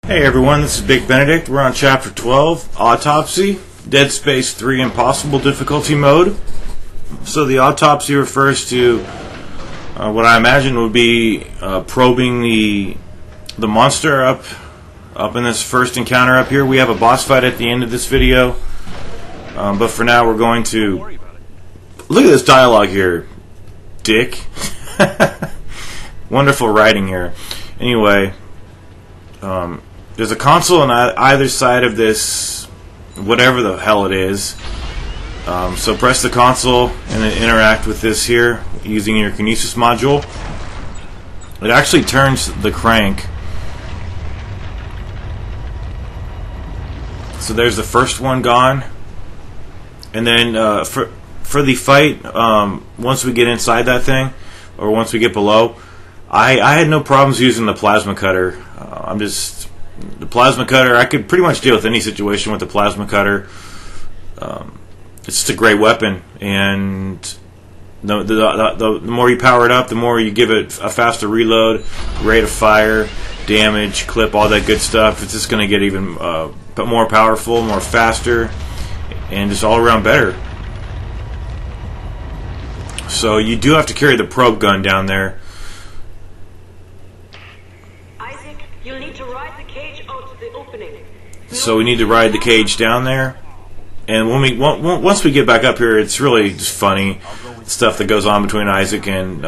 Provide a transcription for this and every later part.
Hey everyone, this is Big Benedict. We're on Chapter 12, Autopsy, Dead Space 3 Impossible difficulty mode. So the autopsy refers to what I imagine would be probing the monster up in this first encounter up here. We have a boss fight at the end of this video, but for now we're going to... Look at this dialogue here, dick. Wonderful writing here. Anyway, there's a console on either side of this, whatever the hell it is. So press the console and then interact with this here using your kinesis module. It actually turns the crank. So there's the first one gone. And then for the fight, once we get inside that thing, or once we get below, I had no problems using the plasma cutter. The plasma cutter, I could pretty much deal with any situation with the plasma cutter. It's just a great weapon, and the more you power it up, the more you give it a faster reload, rate of fire, damage, clip, all that good stuff. It's just going to get even more powerful, more faster, and just all around better. So you do have to carry the probe gun down there. You'll need to ride the cage out to the opening. So we need to ride the cage down there, and once we get back up here, it's really just funny stuff that goes on between Isaac and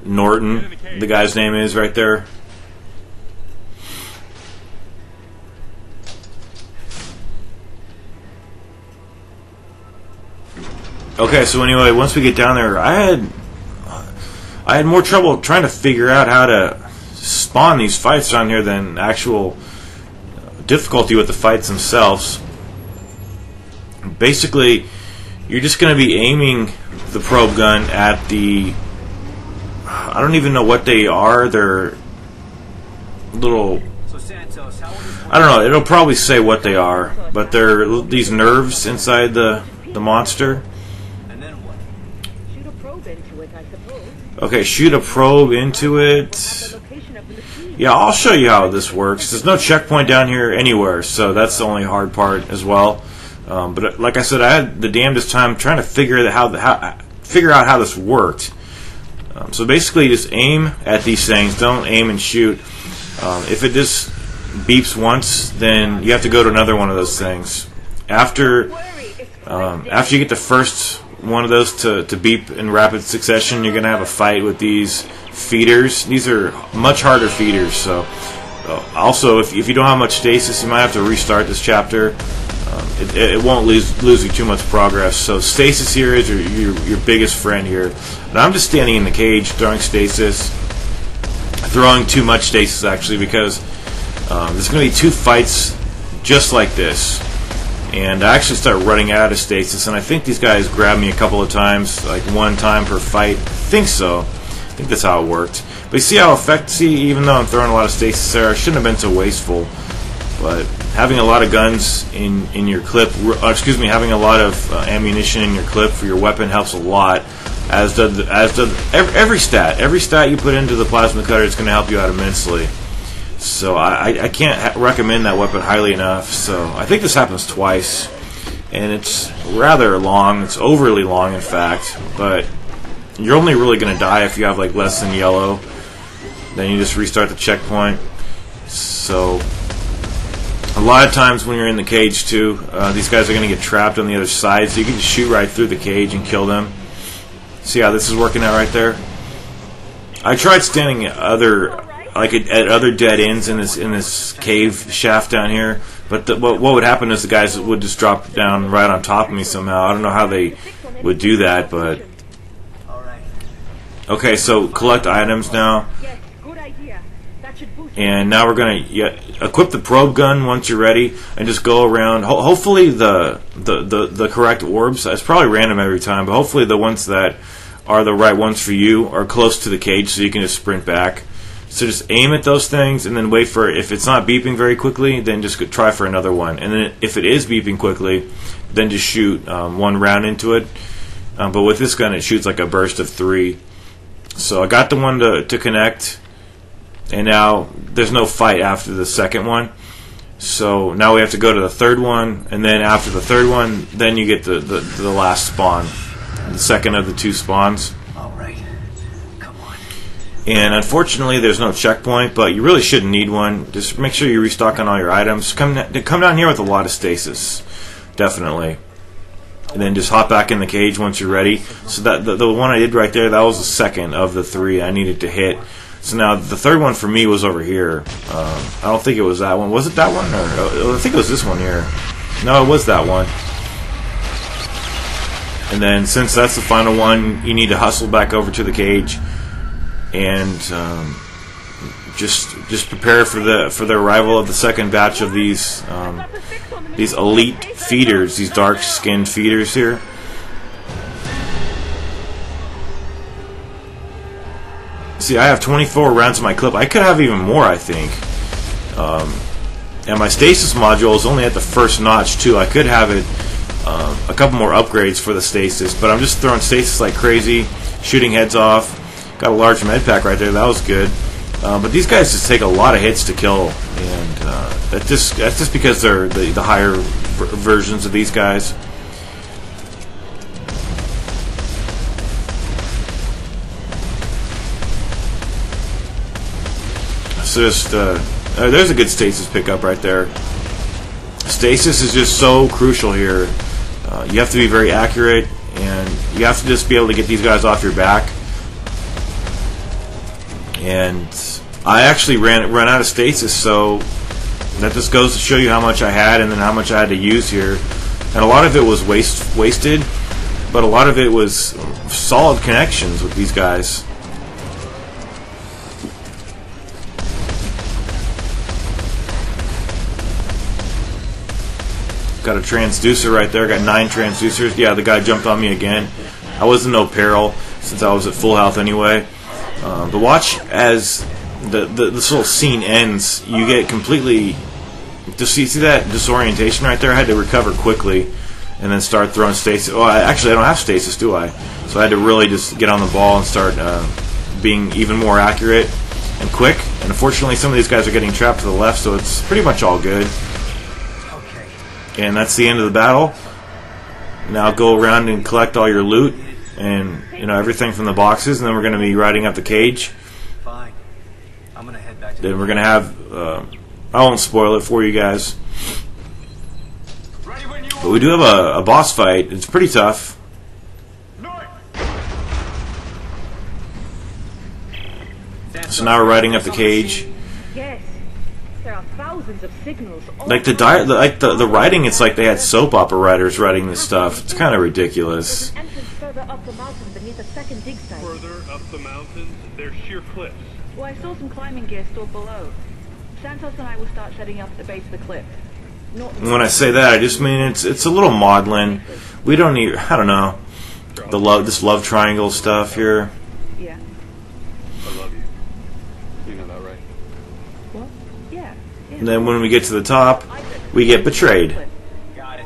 Norton. The guy's name is right there. Okay, so anyway, once we get down there, I had more trouble trying to figure out how to spawn these fights down here than actual difficulty with the fights themselves. Basically, you're just going to be aiming the probe gun at the... I don't even know what they are. They're little... I don't know. It'll probably say what they are, but they're these nerves inside the monster. Okay, shoot a probe into it. Yeah, I'll show you how this works. There's no checkpoint down here anywhere, so that's the only hard part as well. But like I said, I had the damnedest time trying to figure out how this worked. So basically, just aim at these things. Don't aim and shoot. If it just beeps once, then you have to go to another one of those things. After you get the first one of those to beep in rapid succession, you're going to have a fight with these feeders. These are much harder feeders, so also if you don't have much stasis, you might have to restart this chapter. It won't lose you too much progress. So stasis here is your biggest friend here. And I'm just standing in the cage throwing stasis, throwing too much stasis actually, because there's going to be two fights just like this. And I actually start running out of stasis, and I think these guys grabbed me a couple of times, like one time per fight. I think so. I think that's how it worked. But you see how even though I'm throwing a lot of stasis there, I shouldn't have been so wasteful. But having a lot of guns in your clip, having a lot of ammunition in your clip for your weapon helps a lot. As does every stat. Every stat you put into the plasma cutter is going to help you out immensely. So I can't recommend that weapon highly enough. So I think this happens twice, and it's rather long. It's overly long, in fact. But you're only really going to die if you have like less than yellow. Then you just restart the checkpoint. So a lot of times when you're in the cage too, these guys are going to get trapped on the other side. So you can just shoot right through the cage and kill them. See how this is working out right there? I tried standing at other dead ends in this cave shaft down here, but what would happen is the guys would just drop down right on top of me somehow. I don't know how they would do that, but okay. So collect items now, and now we're gonna equip the probe gun once you're ready, and just go around. Hopefully the correct orbs. It's probably random every time, but hopefully the ones that are the right ones for you are close to the cage, so you can just sprint back. So just aim at those things and then wait for it. If it's not beeping very quickly, then just try for another one. And then if it is beeping quickly, then just shoot one round into it. But with this gun, it shoots like a burst of 3. So I got the one to connect, and now there's no fight after the second one. So now we have to go to the third one, and then after the third one, then you get the last spawn, the second of the 2 spawns. All right, come on. And unfortunately, there's no checkpoint, but you really shouldn't need one. Just make sure you restock on all your items. Come down here with a lot of stasis, definitely. And then just hop back in the cage once you're ready. So that the one I did right there, that was the second of the 3 I needed to hit. So now the third one for me was over here. I don't think it was that one. Was it that one? Or I think it was this one here. No, it was that one. And then since that's the final one, you need to hustle back over to the cage and just prepare for the arrival of the second batch of these elite feeders, these dark-skinned feeders here. See, I have 24 rounds in my clip. I could have even more, I think. And my stasis module is only at the first notch, too. I could have it a couple more upgrades for the stasis, but I'm just throwing stasis like crazy, shooting heads off. Got a large med pack right there. That was good. But these guys just take a lot of hits to kill, and that's just because they're the higher versions of these guys. So just there's a good stasis pickup right there. Stasis is just so crucial here. You have to be very accurate, and you have to just be able to get these guys off your back. And I actually ran out of stasis, so that just goes to show you how much I had and then how much I had to use here. And a lot of it was wasted, but a lot of it was solid connections with these guys. Got a transducer right there. Got 9 transducers. Yeah, the guy jumped on me again. I was in no peril since I was at full health anyway. But watch as this little scene ends. You get completely. You see that disorientation right there? I had to recover quickly and then start throwing stasis. Well, actually, I don't have stasis, do I? So I had to really just get on the ball and start being even more accurate and quick. And unfortunately, some of these guys are getting trapped to the left, so it's pretty much all good. And that's the end of the battle. Now go around and collect all your loot and everything from the boxes, and then we're going to be riding up the cage. Fine. I'm gonna head back to Then we're going to have I won't spoil it for you guys, but we do have a boss fight. It's pretty tough. So now we're riding up the cage. Yes. There are thousands of signals. Like the writing, it's like they had soap opera writers writing this stuff. It's kind of ridiculous. There's an entrance further up the mountain beneath a second dig site. Further up the mountains, there's sheer cliffs. Well, I saw some climbing gear stored below. Santos and I will start setting up at the base of the cliff. When I say that, I just mean it's a little maudlin. We don't need, I don't know, this love triangle stuff here. Yeah. I love you. You know that, right? What? Yeah. And then when we get to the top, we get betrayed. Got it.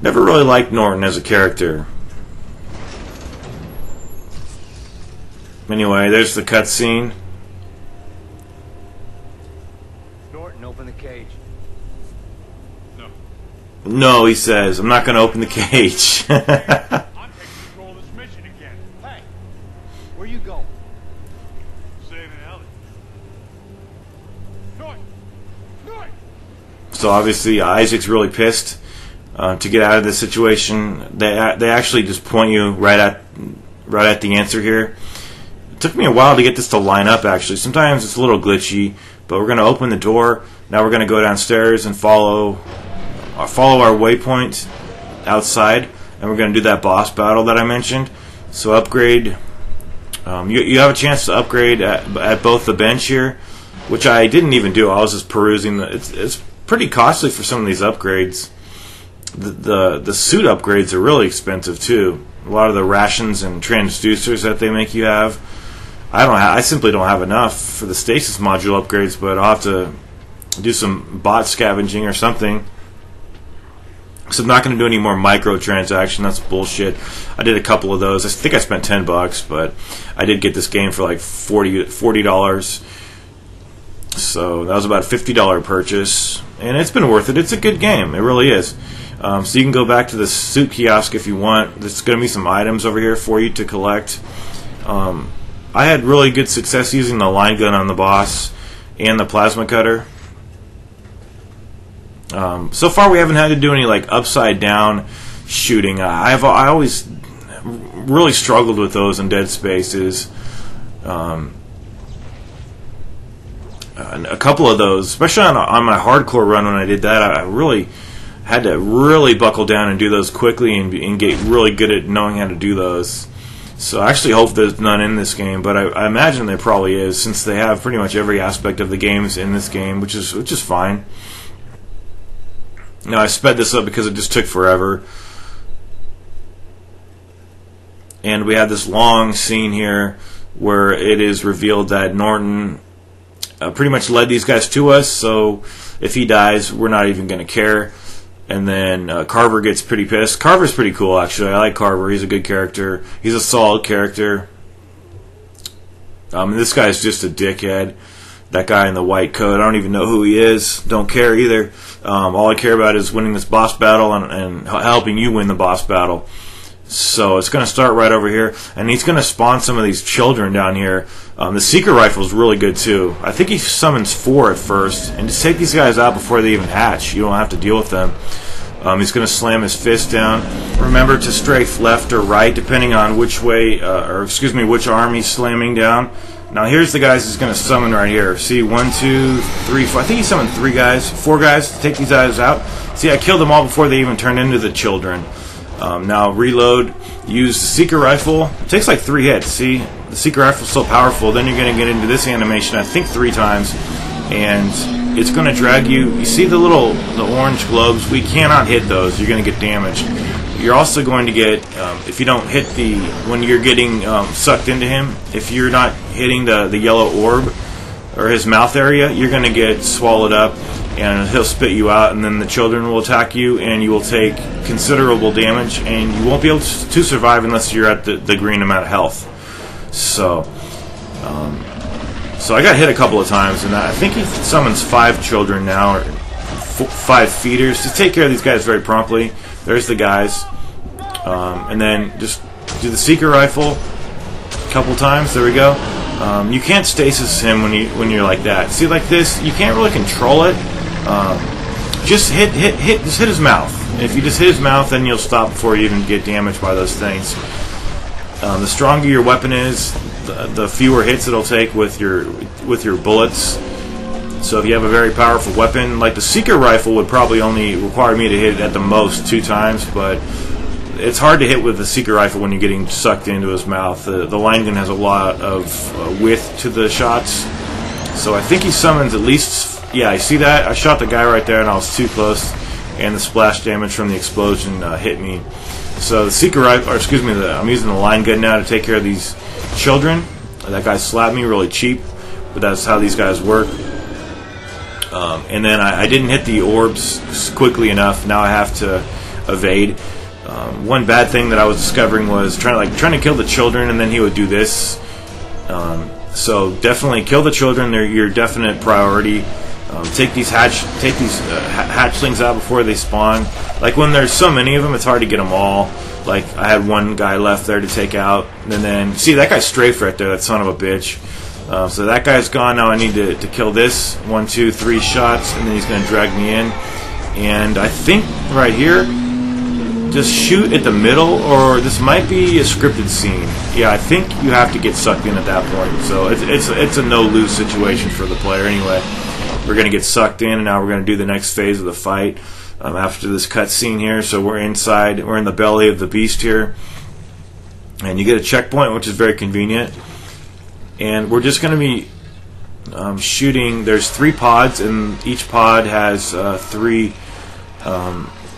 Never really liked Norton as a character. Anyway, there's the cutscene. Norton, open the cage. No. No, he says, I'm not going to open the cage. I'm taking control of this mission again. Hey, where you going? Saving Ellie. North! North! So obviously Isaac's really pissed to get out of this situation. They actually just point you right at the answer here. It took me a while to get this to line up, actually. Sometimes it's a little glitchy, but we're going to open the door. Now we're going to go downstairs and follow our waypoint outside, and we're going to do that boss battle that I mentioned. So upgrade. You have a chance to upgrade at both the bench here, which I didn't even do. I was just perusing. It's pretty costly for some of these upgrades. The suit upgrades are really expensive too. A lot of the rations and transducers that they make you have. I simply don't have enough for the stasis module upgrades, but I'll have to do some bot scavenging or something. because I'm not going to do any more microtransaction. That's bullshit. I did a couple of those. I think I spent $10, but I did get this game for like $40. So that was about a $50 purchase, and it's been worth it. It's a good game. It really is. So you can go back to the suit kiosk if you want. There's going to be some items over here for you to collect. I had really good success using the line gun on the boss and the plasma cutter. So far we haven't had to do any like upside down shooting. I always really struggled with those in Dead Spaces. A couple of those, especially on my hardcore run when I did that, I really had to really buckle down and do those quickly and get really good at knowing how to do those. So I actually hope there's none in this game, but I imagine there probably is, since they have pretty much every aspect of the games in this game, which is fine. Now I sped this up because it just took forever. And we have this long scene here where it is revealed that Norton pretty much led these guys to us, so if he dies, we're not even going to care. And then Carver gets pretty pissed. Carver's pretty cool, actually. I like Carver. He's a good character. He's a solid character. And this guy's just a dickhead. That guy in the white coat, I don't even know who he is. Don't care either. All I care about is winning this boss battle and helping you win the boss battle. So it's going to start right over here, and he's going to spawn some of these children down here. The secret rifle is really good too. I think he summons 4 at first, and just take these guys out before they even hatch. You don't have to deal with them. He's going to slam his fist down. Remember to strafe left or right, depending on which way, which arm he's slamming down. Now here's the guys he's going to summon right here. See, 1, 2, 3, 4. I think he summoned 4 guys to take these guys out. See, I killed them all before they even turned into the children. Now reload, use the secret rifle. It takes like 3 hits. See, the secret rifle's so powerful. Then you're going to get into this animation, I think 3 times, and it's going to drag you. You see the orange globes? We cannot hit those. You're going to get damaged. You're also going to get, if you don't hit when you're getting sucked into him, if you're not hitting the yellow orb or his mouth area, you're going to get swallowed up, and he'll spit you out, and then the children will attack you, and you will take considerable damage, and you won't be able to survive unless you're at the green amount of health. So I got hit a couple of times, and I think he summons 5 children now, or 5 feeders, to take care of these guys very promptly. There's the guys, and then just do the secret rifle a couple times. There we go. You can't stasis him when you're like that. See, like this, you can't really control it. Just hit his mouth. If you just hit his mouth, then you'll stop before you even get damaged by those things. The stronger your weapon is, the fewer hits it'll take with your bullets. So if you have a very powerful weapon, like the secret rifle would probably only require me to hit it at the most 2 times, but it's hard to hit with the secret rifle when you're getting sucked into his mouth. The line gun has a lot of width to the shots, so I think he summons at least. Yeah, I see that. I shot the guy right there, and I was too close, and the splash damage from the explosion hit me. So the secret rifle, I'm using the line gun now to take care of these children. That guy slapped me really cheap, but that's how these guys work. And then I didn't hit the orbs quickly enough. Now I have to evade. One bad thing that I was discovering was trying to kill the children, and then he would do this. So definitely kill the children. They're your definite priority. Take these hatchlings out before they spawn. Like when there's so many of them, it's hard to get them all. Like I had one guy left there to take out, and then see that guy's strafed right there. That son of a bitch. So that guy's gone. Now I need to kill this. 1, 2, 3 shots, and then he's going to drag me in. And I think right here, just shoot at the middle, or this might be a scripted scene. Yeah, I think you have to get sucked in at that point. So it's a no-lose situation for the player anyway. We're going to get sucked in, and now we're going to do the next phase of the fight after this cutscene here. So we're inside. We're in the belly of the beast here. And you get a checkpoint, which is very convenient. And we're just going to be shooting. There's 3 pods, and each pod has 3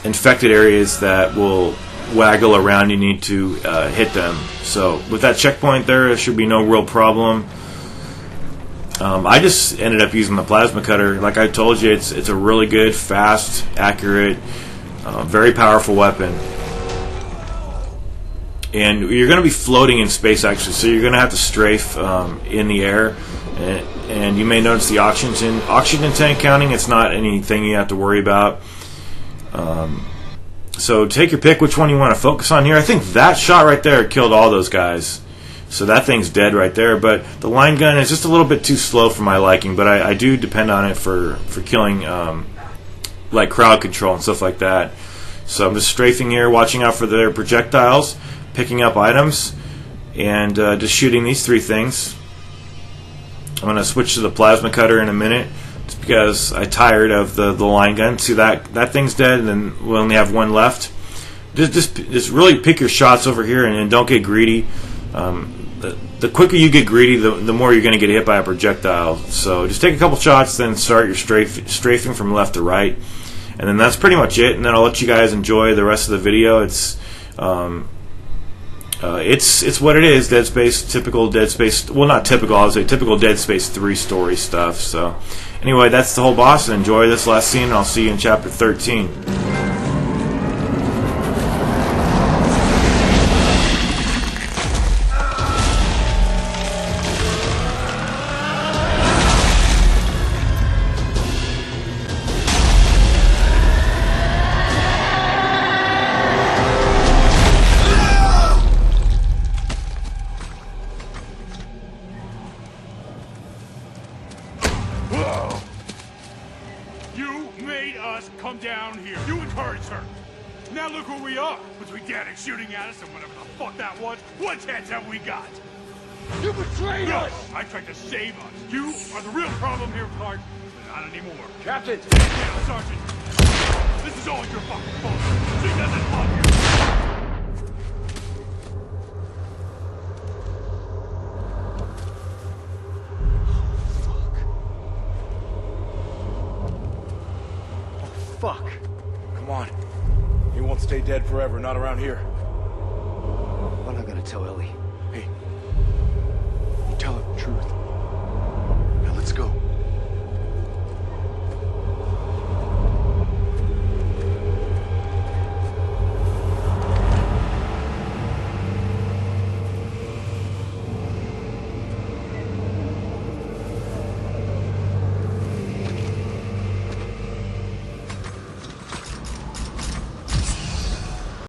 infected areas that will waggle around. You need to hit them. So with that checkpoint there should be no real problem. I just ended up using the plasma cutter. Like I told you, it's a really good, fast, accurate Very powerful weapon. And you're going to be floating in space, actually, so you're going to have to strafe in the air. And you may notice the oxygen tank counting. It's not anything you have to worry about. So take your pick which one you want to focus on here. I think that shot right there killed all those guys. So that thing's dead right there. But the line gun is just a little bit too slow for my liking. But I do depend on it for killing like crowd control and stuff like that. So I'm just strafing here, watching out for their projectiles, picking up items, and just shooting these three things. I'm going to switch to the plasma cutter in a minute, just because I'm tired of the line gun. See, that thing's dead, and then we only have one left. Just really pick your shots over here, and don't get greedy. The quicker you get greedy, the more you're going to get hit by a projectile. So just take a couple shots, then start your strafing from left to right, and then that's pretty much it. And then I'll let you guys enjoy the rest of the video. It's what it is. Dead Space, typical Dead Space. Well, not typical. I would say typical Dead Space 3 story stuff. So anyway, that's the whole boss. And enjoy this last scene. And I'll see you in chapter 13. You made us come down here. You encouraged her. Now look where we are. Between Danik shooting at us and whatever the fuck that was, what chance have we got? You betrayed us! I tried to save us. You are the real problem here, Clark. But not anymore. Captain! Yeah, Sergeant. This is all your fucking fault. She doesn't love you. Fuck. Come on. He won't stay dead forever, not around here. I'm not gonna tell Ellie. Hey, you tell her the truth.